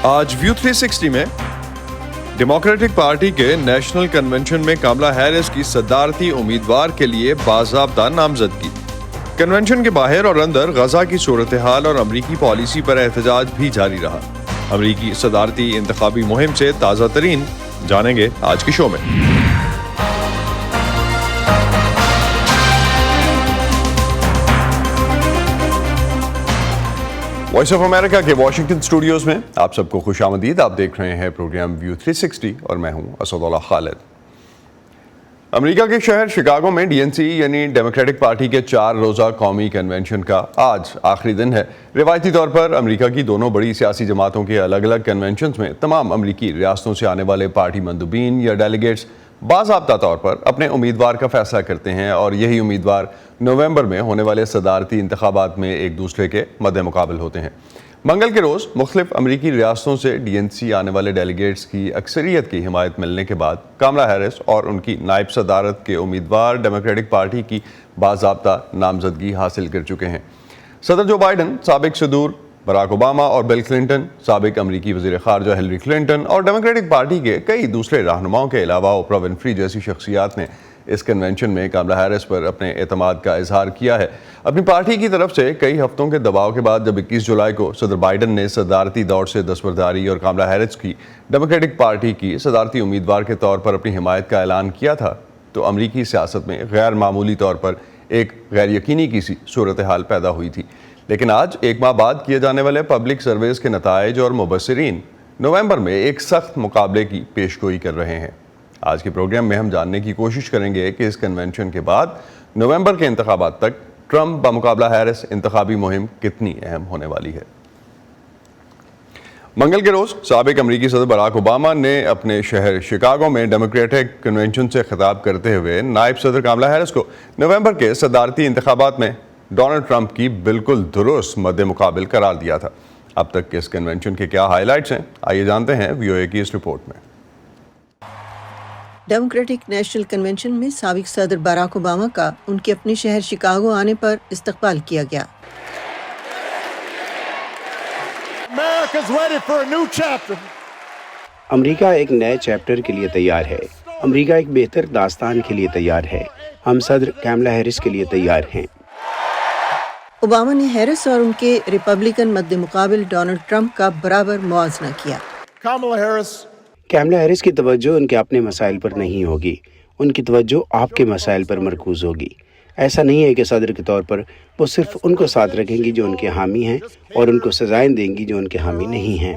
آج ویو 360 میں democratic party کے نیشنل کنونشن میں کاملا ہیرس کی صدارتی امیدوار کے لیے باضابطہ نامزدگی. کنونشن کے باہر اور اندر غزہ کی صورتحال اور امریکی پالیسی پر احتجاج بھی جاری رہا. امریکی صدارتی انتخابی مہم سے تازہ ترین جانیں گے آج کے شو میں. وائس آف امریکہ کے واشنگٹن اسٹوڈیوز میں آپ سب کو خوش آمدید. آپ دیکھ رہے ہیں پروگرام ویو 360 اور میں ہوں اسد اللہ خالد. امریکہ کے شہر شکاگو میں ڈی این سی یعنی ڈیموکریٹک پارٹی کے 4 روزہ قومی کنونشن کا آج آخری دن ہے. روایتی طور پر امریکہ کی دونوں بڑی سیاسی جماعتوں کے الگ الگ کنونشنز میں تمام امریکی ریاستوں سے آنے والے پارٹی مندوبین یا ڈیلیگیٹس باضابطہ طور پر اپنے امیدوار کا فیصلہ کرتے ہیں اور یہی امیدوار نومبر میں ہونے والے صدارتی انتخابات میں ایک دوسرے کے مد مقابل ہوتے ہیں. منگل کے روز مختلف امریکی ریاستوں سے ڈی این سی آنے والے ڈیلیگیٹس کی اکثریت کی حمایت ملنے کے بعد کاملا ہیرس اور ان کی نائب صدارت کے امیدوار ڈیموکریٹک پارٹی کی باضابطہ نامزدگی حاصل کر چکے ہیں. صدر جو بائیڈن، سابق صدور براک اوباما اور بل کلنٹن، سابق امریکی وزیر خارجہ ہلری کلنٹن اور ڈیموکریٹک پارٹی کے کئی دوسرے رہنماؤں کے علاوہ اوپرا ونفری جیسی شخصیات نے اس کنونشن میں کاملا ہیرس پر اپنے اعتماد کا اظہار کیا ہے. اپنی پارٹی کی طرف سے کئی ہفتوں کے دباؤ کے بعد جب 21 جولائی کو صدر بائیڈن نے صدارتی دوڑ سے دستبرداری اور کاملا ہیرس کی ڈیموکریٹک پارٹی کی صدارتی امیدوار کے طور پر اپنی حمایت کا اعلان کیا تھا تو امریکی سیاست میں غیر معمولی طور پر ایک غیر یقینی کی سی صورتحال پیدا ہوئی تھی. لیکن آج ایک ماہ بعد کیے جانے والے پبلک سرویز کے نتائج اور مبصرین نومبر میں ایک سخت مقابلے کی پیشگوئی کر رہے ہیں. آج کے پروگرام میں ہم جاننے کی کوشش کریں گے کہ اس کنونشن کے بعد نومبر کے انتخابات تک ٹرمپ بمقابلہ ہیرس انتخابی مہم کتنی اہم ہونے والی ہے. منگل کے روز سابق امریکی صدر براک اوباما نے اپنے شہر شکاگو میں ڈیموکریٹک کنونشن سے خطاب کرتے ہوئے نائب صدر کاملا ہیرس کو نومبر کے صدارتی انتخابات میں ڈونلڈ ٹرمپ کی بالکل درست مد مقابل قرار دیا تھا. اب تک کے اس کنونشن کے کیا ہائی لائٹس ہیں، آئیے جانتے ہیں وی او اے کی اس رپورٹ میں. ڈیموکریٹک نیشنل کنونشن میں سابق صدر باراک اوباما کا ان کے اپنے شہر شکاگو آنے پر استقبال کیا گیا. امریکہ ایک نئے چیپٹر کے لیے تیار ہے. امریکہ ایک بہتر داستان کے لیے تیار ہے. ہم صدر کاملا ہیرس کے لیے تیار ہیں. اوباما نے ہیرس اور ان کے ریپبلکن مد مقابل ڈونلڈ ٹرمپ کا برابر موازنہ کیا. کاملا ہیرس کی توجہ ان کے اپنے مسائل پر نہیں ہوگی، ان کی توجہ آپ کے مسائل پر مرکوز ہوگی. ایسا نہیں ہے کہ صدر کے طور پر وہ صرف ان کو ساتھ رکھیں گی جو ان کے حامی ہیں اور ان کو سزائیں دیں گی جو ان کے حامی نہیں ہیں.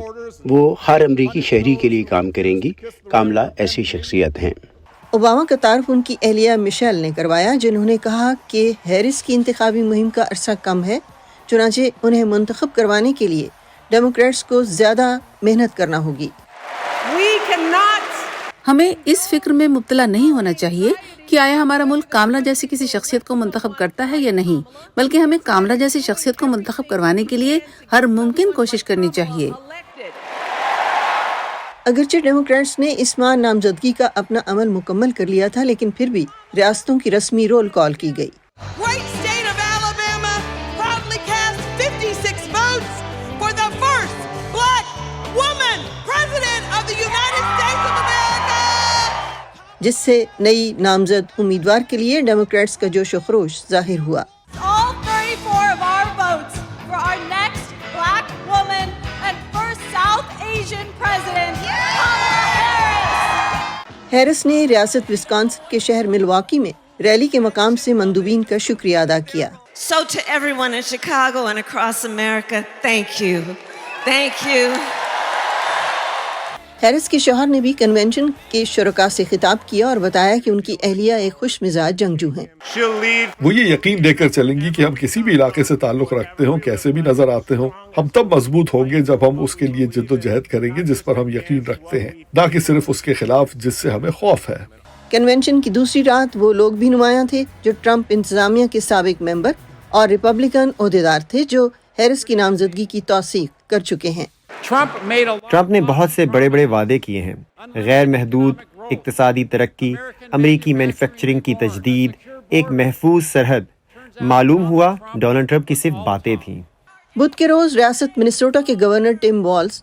وہ ہر امریکی شہری کے لیے کام کریں گی. کاملا ایسی شخصیت ہیں. اوباما کا تعارف ان کی اہلیہ میشیل نے کروایا، جنہوں نے کہا کہ ہیرس کی انتخابی مہم کا عرصہ کم ہے، چنانچہ انہیں منتخب کروانے کے لیے ڈیموکریٹس کو زیادہ محنت کرنا ہوگی. ہمیں اس فکر میں مبتلا نہیں ہونا چاہیے کہ آیا ہمارا ملک کاملا جیسی کسی شخصیت کو منتخب کرتا ہے یا نہیں، بلکہ ہمیں کاملا جیسی شخصیت کو منتخب کروانے کے لیے ہر ممکن کوشش کرنی چاہیے. اگرچہ ڈیموکریٹس نے اس ماہ نامزدگی کا اپنا عمل مکمل کر لیا تھا، لیکن پھر بھی ریاستوں کی رسمی رول کال کی گئی. جس سے نئی نامزد امیدوار کے لیے ڈیموکریٹس کا جوش و خروش ظاہر ہوا. ہیرس نے ریاست وسکانسن کے شہر ملواکی میں ریلی کے مقام سے مندوبین کا شکریہ ادا کیا. So to everyone in Chicago and across America, thank you. Thank you. Harris کے شوہر نے بھی کنونشن کے شرکاء سے خطاب کیا اور بتایا کہ ان کی اہلیہ ایک خوش مزاج جنگجو ہیں. وہ یہ یقین دے کر چلیں گی کہ ہم کسی بھی علاقے سے تعلق رکھتے ہوں، کیسے بھی نظر آتے ہوں، ہم تب مضبوط ہوں گے جب ہم اس کے لیے جد و جہد کریں گے جس پر ہم یقین رکھتے ہیں، نہ کہ صرف اس کے خلاف جس سے ہمیں خوف ہے. کنونشن کی دوسری رات وہ لوگ بھی نمایاں تھے جو ٹرمپ انتظامیہ کے سابق ممبر اور ریپبلکن عہدیدار تھے جو ہیرس کی نامزدگی کی توثیق کر چکے ہیں. ٹرمپ نے بہت سے بڑے بڑے وعدے کیے ہیں، غیر محدود اقتصادی ترقی، امریکی مینوفیکچرنگ کی تجدید، ایک محفوظ سرحد. معلوم ہوا ڈونلڈ ٹرمپ کی صرف باتیں تھیں. بدھ کے روز ریاست منیسوٹا کے گورنر ٹم والز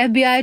FBI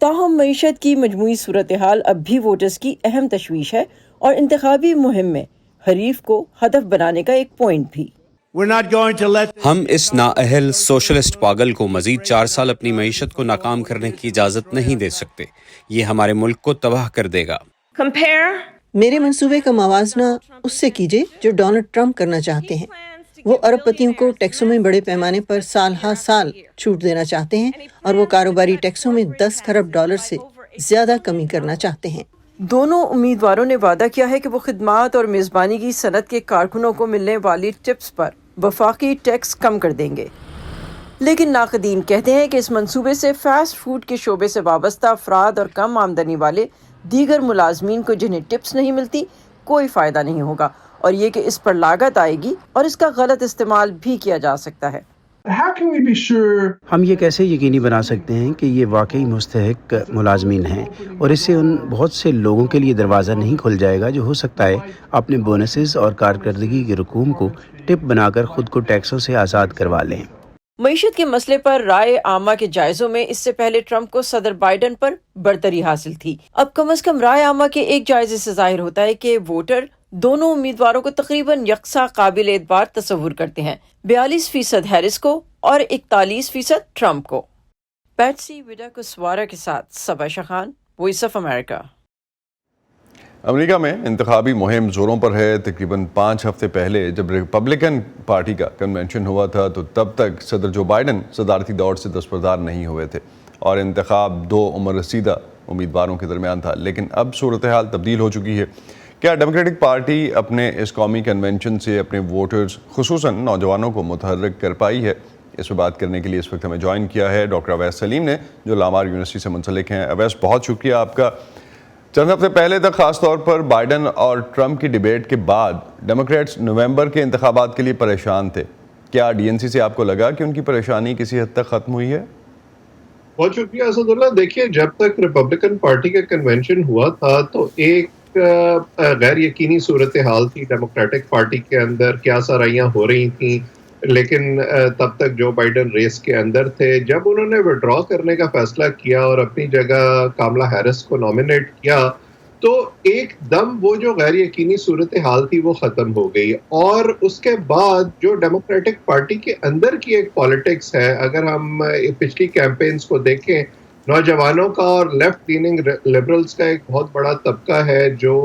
تاہم معیشت کی مجموعی صورتحال اب بھی ووٹرز کی اہم تشویش ہے اور انتخابی مہم میں حریف کو ہدف بنانے کا ایک پوائنٹ بھی۔ ہم اس نااہل سوشلسٹ پاگل کو مزید 4 سال اپنی معیشت کو ناکام کرنے کی اجازت نہیں دے سکتے۔ یہ ہمارے ملک کو تباہ کر دے گا۔ میرے منصوبے کا موازنہ اس سے کیجیے جو ڈونلڈ ٹرمپ کرنا چاہتے ہیں۔ وہ ارب پتیوں کو ٹیکسوں میں بڑے پیمانے پر سال ہر سال چھوٹ دینا چاہتے ہیں اور وہ کاروباری ٹیکسوں میں 10 کھرب ڈالر سے زیادہ کمی کرنا چاہتے ہیں۔ دونوں امیدواروں نے وعدہ کیا ہے کہ وہ خدمات اور میزبانی کی صنعت کے کارکنوں کو ملنے والی ٹپس پر وفاقی ٹیکس کم کر دیں گے، لیکن ناقدین کہتے ہیں کہ اس منصوبے سے فاسٹ فوڈ کے شعبے سے وابستہ افراد اور کم آمدنی والے دیگر ملازمین کو جنہیں ٹپس نہیں ملتی کوئی فائدہ نہیں ہوگا، اور یہ کہ اس پر لاگت آئے گی اور اس کا غلط استعمال بھی کیا جا سکتا ہے۔ ہم یہ کیسے یقینی بنا سکتے ہیں کہ یہ واقعی مستحق ملازمین ہیں اور اس سے ان بہت سے لوگوں کے لیے دروازہ نہیں کھل جائے گا جو ہو سکتا ہے اپنے بونسز اور کارکردگی کی رقوم کو ٹپ بنا کر خود کو ٹیکسوں سے آزاد کروا لیں۔ معیشت کے مسئلے پر رائے عامہ کے جائزوں میں اس سے پہلے ٹرمپ کو صدر بائیڈن پر برتری حاصل تھی۔ اب کم از کم رائے عامہ کے ایک جائزے سے ظاہر ہوتا ہے کہ ووٹر دونوں امیدواروں کو تقریباً یکساں قابل اعتبار تصور کرتے ہیں، 42% ہیرس کو اور 41% ٹرمپ کو۔ پیٹسی وڈا کسوارا کے ساتھ صبا شخان، وائس آف امریکہ۔ امریکہ میں انتخابی مہم زوروں پر ہے۔ تقریباً 5 ہفتے پہلے جب ریپبلکن پارٹی کا کنونشن ہوا تھا تو تب تک صدر جو بائیڈن صدارتی دوڑ سے دستبردار نہیں ہوئے تھے اور انتخاب 2 عمر رسیدہ امیدواروں کے درمیان تھا، لیکن اب صورتحال تبدیل ہو چکی ہے۔ کیا ڈیموکریٹک پارٹی اپنے اس قومی کنونشن سے اپنے ووٹرز خصوصاً نوجوانوں کو متحرک کر پائی ہے؟ اس پہ بات کرنے کے لیے اس وقت ہمیں جوائن کیا ہے ڈاکٹر اویس سلیم نے، جو لامار یونیورسٹی سے منسلک ہیں۔ اویس، بہت شکریہ آپ کا۔ چند ہفتے پہلے تک خاص طور پر بائیڈن اور ٹرمپ کی ڈیبیٹ کے بعد ڈیموکریٹس نومبر کے انتخابات کے لیے پریشان تھے۔ کیا ڈی این سی سے آپ کو لگا کہ ان کی پریشانی کسی حد تک ختم ہوئی ہے؟ بہت شکریہ اسد اللہ۔ دیکھیے، جب تک ریپبلکن پارٹی کا کنونشن ہوا تھا تو ایک غیر یقینی صورتحال تھی ڈیموکریٹک پارٹی کے اندر، کیا سرائیاں ہو رہی تھیں، لیکن تب تک جو بائیڈن ریس کے اندر تھے۔ جب انہوں نے وڈرا کرنے کا فیصلہ کیا اور اپنی جگہ کاملا ہیرس کو نامینیٹ کیا تو ایک دم وہ جو غیر یقینی صورتحال تھی وہ ختم ہو گئی، اور اس کے بعد جو ڈیموکریٹک پارٹی کے اندر کی ایک پالیٹکس ہے، اگر ہم پچھلی کیمپینز کو دیکھیں، نوجوانوں کا اور لیفٹ لیننگ لبرلز کا ایک بہت بڑا طبقہ ہے جو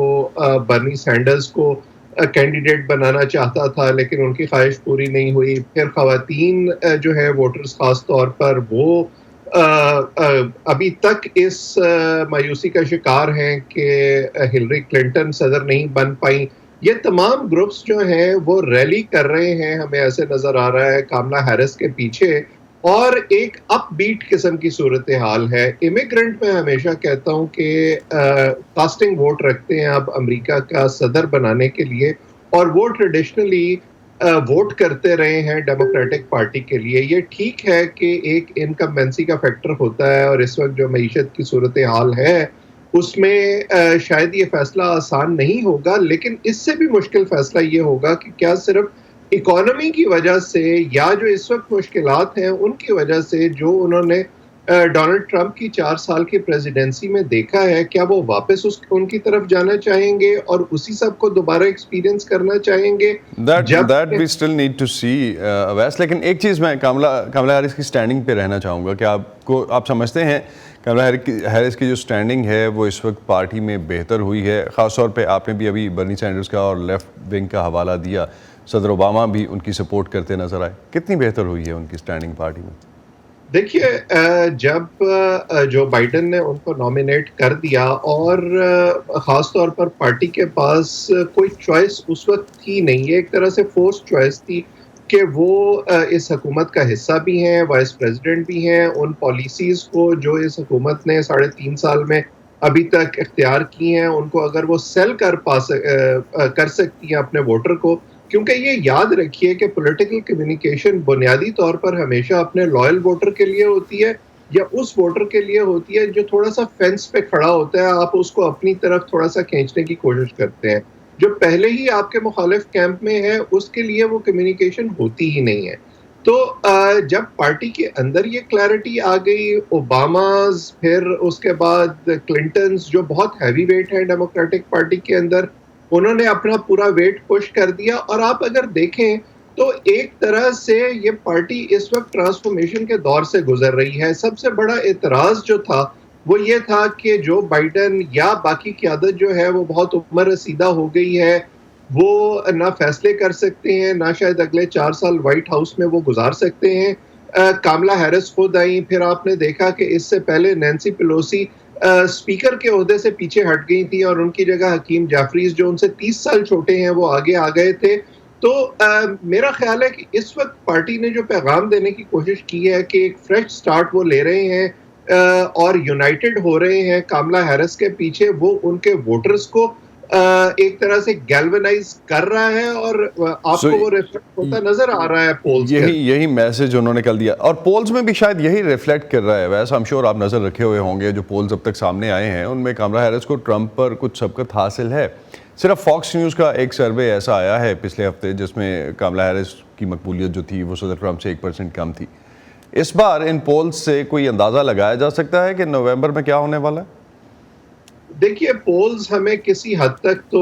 برنی سینڈرز کو کینڈیڈیٹ بنانا چاہتا تھا لیکن ان کی خواہش پوری نہیں ہوئی۔ پھر خواتین جو ہے ووٹرز خاص طور پر، وہ ابھی تک اس مایوسی کا شکار ہیں کہ ہلری کلنٹن صدر نہیں بن پائیں۔ یہ تمام گروپس جو ہیں وہ ریلی کر رہے ہیں، ہمیں ایسے نظر آ رہا ہے، کاملا ہیرس کے پیچھے، اور ایک اپ بیٹ قسم کی صورتحال ہے۔ امیگرنٹ میں ہمیشہ کہتا ہوں کہ کاسٹنگ ووٹ رکھتے ہیں اب امریکہ کا صدر بنانے کے لیے، اور وہ ٹریڈیشنلی ووٹ کرتے رہے ہیں ڈیموکریٹک پارٹی کے لیے۔ یہ ٹھیک ہے کہ ایک انکمبینسی کا فیکٹر ہوتا ہے، اور اس وقت جو معیشت کی صورتحال ہے اس میں شاید یہ فیصلہ آسان نہیں ہوگا، لیکن اس سے بھی مشکل فیصلہ یہ ہوگا کہ کیا صرف اکانومی کی وجہ سے یا جو اس وقت مشکلات ہیں ان کی وجہ سے جو انہوں نے ڈونلڈ ٹرمپ کی 4 سال کی پریزیڈنسی میں دیکھا ہے، کیا وہ واپس ان کی طرف جانا چاہیں گے اور اسی سب کو دوبارہ ایکسپیرینس کرنا چاہیں گے؟ That we still need to see, ویس۔ لیکن ایک چیز میں کاملا ہیرس کی سٹینڈنگ پہ رہنا چاہوں گا کہ آپ سمجھتے ہیں کاملا ہیرس کی جو سٹینڈنگ ہے وہ اس وقت پارٹی میں بہتر ہوئی ہے؟ خاص طور پہ آپ نے بھی ابھی برنی سینڈرز کا اور لیفٹ ونگ کا حوالہ دیا، صدر اوباما بھی ان کی سپورٹ کرتے نظر آئے، کتنی بہتر ہوئی ہے ان کی سٹینڈنگ پارٹی میں؟ دیکھیے، جب جو بائیڈن نے ان کو نامینیٹ کر دیا اور خاص طور پر پارٹی کے پاس کوئی چوائس اس وقت تھی نہیں، یہ ایک طرح سے فورس چوائس تھی کہ وہ اس حکومت کا حصہ بھی ہیں، وائس پریزیڈنٹ بھی ہیں، ان پالیسیز کو جو اس حکومت نے 3.5 سال میں ابھی تک اختیار کی ہیں ان کو اگر وہ سیل کر سکتی ہیں اپنے ووٹر کو، کیونکہ یہ یاد رکھیے کہ پولیٹیکل کمیونیکیشن بنیادی طور پر ہمیشہ اپنے لائل ووٹر کے لیے ہوتی ہے یا اس ووٹر کے لیے ہوتی ہے جو تھوڑا سا فینس پہ کھڑا ہوتا ہے، آپ اس کو اپنی طرف تھوڑا سا کھینچنے کی کوشش کرتے ہیں۔ جو پہلے ہی آپ کے مخالف کیمپ میں ہے اس کے لیے وہ کمیونیکیشن ہوتی ہی نہیں ہے۔ تو جب پارٹی کے اندر یہ کلیئرٹی آ گئی، اوباماز، پھر اس کے بعد کلنٹنز جو بہت ہیوی ویٹ ہے ڈیموکریٹک پارٹی کے اندر، انہوں نے اپنا پورا ویٹ پش کر دیا. اور آپ اگر دیکھیں تو ایک طرح سے یہ پارٹی اس وقت ٹرانسفارمیشن کے دور سے گزر رہی ہے. سب سے بڑا اعتراض جو تھا وہ یہ تھا کہ جو بائیڈن یا باقی قیادت جو ہے وہ بہت عمر رسیدہ ہو گئی ہے، وہ نہ فیصلے کر سکتے ہیں، نہ شاید اگلے 4 سال وائٹ ہاؤس میں وہ گزار سکتے ہیں. کاملا ہیرس خود آئیں، پھر آپ نے دیکھا کہ اس سے پہلے نینسی پیلوسی اسپیکر کے عہدے سے پیچھے ہٹ گئی تھی اور ان کی جگہ حکیم جیفریز جو ان سے 30 سال چھوٹے ہیں وہ آگے آ گئے تھے. تو میرا خیال ہے کہ اس وقت پارٹی نے جو پیغام دینے کی کوشش کی ہے کہ ایک فریش سٹارٹ وہ لے رہے ہیں اور یونائٹڈ ہو رہے ہیں کاملا ہیرس کے پیچھے، وہ ان کے ووٹرز کو ایک طرح سے گیلونائز کر رہا ہے اور آپ کو وہ ریفلیکٹ ہوتا نظر آ رہا ہے پولز. یہی میسج انہوں نے کل دیا اور پولز میں بھی شاید یہی ریفلیکٹ کر رہا ہے. ویسے ہم شور آپ نظر رکھے ہوئے ہوں گے جو پولز اب تک سامنے آئے ہیں ان میں کاملا ہیرس کو ٹرمپ پر کچھ سبقت حاصل ہے. صرف فاکس نیوز کا ایک سروے ایسا آیا ہے پچھلے ہفتے جس میں کاملا ہیرس کی مقبولیت جو تھی وہ صدر ٹرمپ سے 1% کم تھی. اس بار ان پولز سے کوئی اندازہ لگایا جا سکتا ہے کہ نومبر میں کیا ہونے والا ہے؟ دیکھیے پولز ہمیں کسی حد تک تو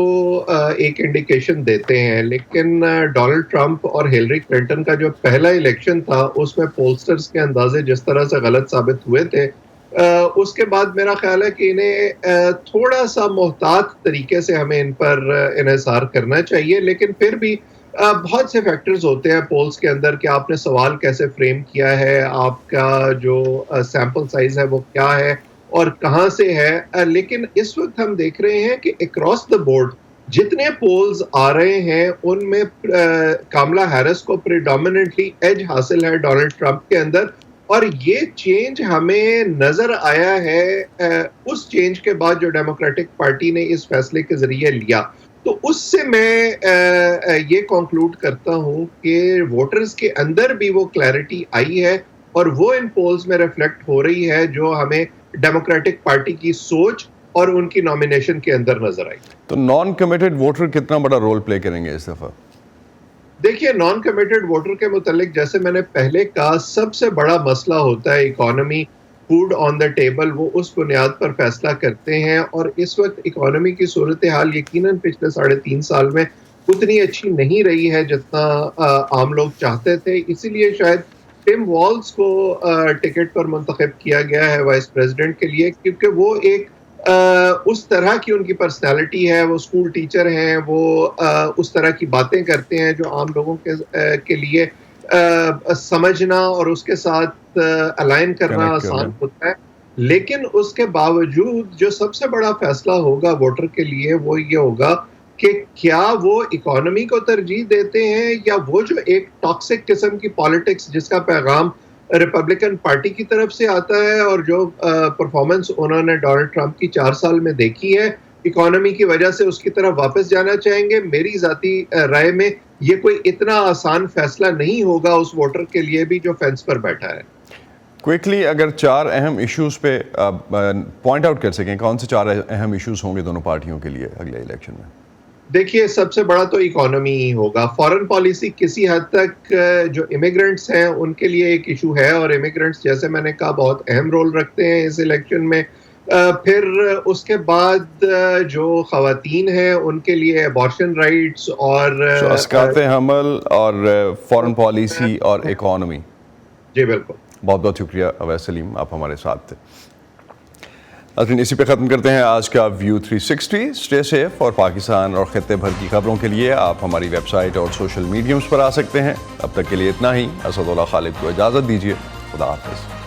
ایک انڈیکیشن دیتے ہیں، لیکن ڈونلڈ ٹرمپ اور ہیلری کلنٹن کا جو پہلا الیکشن تھا اس میں پولسٹرز کے اندازے جس طرح سے غلط ثابت ہوئے تھے، اس کے بعد میرا خیال ہے کہ انہیں تھوڑا سا محتاط طریقے سے ہمیں ان پر انحصار کرنا چاہیے. لیکن پھر بھی بہت سے فیکٹرز ہوتے ہیں پولز کے اندر کہ آپ نے سوال کیسے فریم کیا ہے، آپ کا جو سیمپل سائز ہے وہ کیا ہے اور کہاں سے ہے. لیکن اس وقت ہم دیکھ رہے ہیں کہ اکراس دا بورڈ جتنے پولز آ رہے ہیں ان میں کاملا ہیرس کو پریڈومیننٹلی ایج حاصل ہے ڈونلڈ ٹرمپ کے اندر. اور یہ چینج ہمیں نظر آیا ہے اس چینج کے بعد جو ڈیموکریٹک پارٹی نے اس فیصلے کے ذریعے لیا. تو اس سے میں یہ کنکلوڈ کرتا ہوں کہ ووٹرز کے اندر بھی وہ کلیئرٹی آئی ہے اور وہ ان پولز میں ریفلیکٹ ہو رہی ہے جو ہمیں ڈیموکریٹک پارٹی کی سوچ اور ان کی نامینیشن کے اندر نظر آئی. تو نان کمیٹڈ ووٹر کتنا بڑا رول پلے کریں گے اس دفعہ؟ دیکھیے نان کمیٹڈ ووٹر کے متعلق جیسے میں نے پہلے کہا سب سے بڑا مسئلہ ہوتا ہے economy, food on the table. وہ اس بنیاد پر فیصلہ کرتے ہیں اور اس وقت اکانومی کی صورتحال یقیناً پچھلے 3.5 سال میں اتنی اچھی نہیں رہی ہے جتنا عام لوگ چاہتے تھے. اسی لیے شاید ٹم والز کو ٹکٹ پر منتخب کیا گیا ہے وائس پریزیڈنٹ کے لیے، کیونکہ وہ ایک اس طرح کی ان کی پرسنالٹی ہے، وہ اسکول ٹیچر ہیں، وہ اس طرح کی باتیں کرتے ہیں جو عام لوگوں کے لیے سمجھنا اور اس کے ساتھ الائن کرنا آسان ہوتا ہے. لیکن اس کے باوجود جو سب سے بڑا فیصلہ ہوگا ووٹر کے لیے وہ یہ ہوگا کہ کیا وہ اکانومی کو ترجیح دیتے ہیں یا وہ جو ایک ٹاکسک قسم کی پالیٹکس جس کا پیغام ریپبلکن پارٹی کی طرف سے آتا ہے اور جو پرفارمنس انہوں نے ڈونلڈ ٹرمپ کی 4 سال میں دیکھی ہے اکانومی کی وجہ سے اس کی طرف واپس جانا چاہیں گے. میری ذاتی رائے میں یہ کوئی اتنا آسان فیصلہ نہیں ہوگا اس ووٹر کے لیے بھی جو فینس پر بیٹھا ہے. کوئکلی اگر 4 اہم ایشوز پہ پوائنٹ آؤٹ کر سکیں، کون سے 4 اہم ایشوز ہوں گے دونوں پارٹیوں کے لیے اگلے الیکشن میں؟ دیکھیے سب سے بڑا تو اکانومی ہی ہوگا. فارن پالیسی کسی حد تک جو امیگرنٹس ہیں ان کے لیے ایک ایشو ہے اور امیگرنٹس جیسے میں نے کہا بہت اہم رول رکھتے ہیں اس الیکشن میں. پھر اس کے بعد جو خواتین ہیں ان کے لیے ابارشن رائٹس اور اسقاط حمل اور فارن پالیسی اور اکانومی. جی بالکل. بہت بہت شکریہ اویس سلیم، آپ ہمارے ساتھ تھے. اسی پہ ختم کرتے ہیں آج کا ویو 360. اسٹے سیف اور پاکستان اور خطے بھر کی خبروں کے لیے آپ ہماری ویب سائٹ اور سوشل میڈیمز پر آ سکتے ہیں. اب تک کے لیے اتنا ہی. اسد اللہ خالد کو اجازت دیجیے. خدا حافظ.